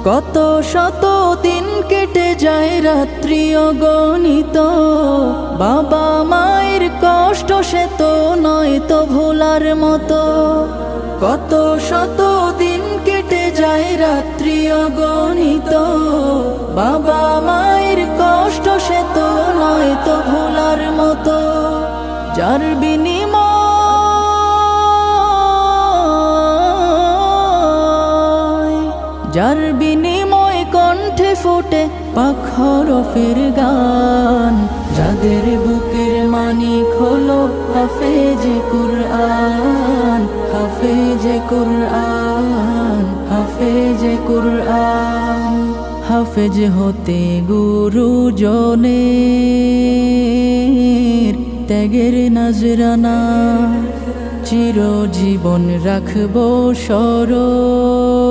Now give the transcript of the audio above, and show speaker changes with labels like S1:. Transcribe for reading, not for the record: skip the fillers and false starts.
S1: কত শত দিন কেটে যায় রাত্রি অগণিত, বাবা মায়ের কষ্ট সে তো নয় তো ভোলার মতো। কত শত দিন কেটে যায় রাত্রি অগণিত, বাবা মায়ের কষ্ট সে তো নয় তো ভোলার মতো। যার বিনিময় কণ্ঠে ফোটে পাক হরফের গান, যাদের বুকের মানিক হলো হাফেজে কুরআন, হাফেজে কুরআন, হাফেজে কুরআন। হাফেজ হতে গুরুজনের ত্যাগের নজরানা চিরজীবন রাখবো স্মরণ।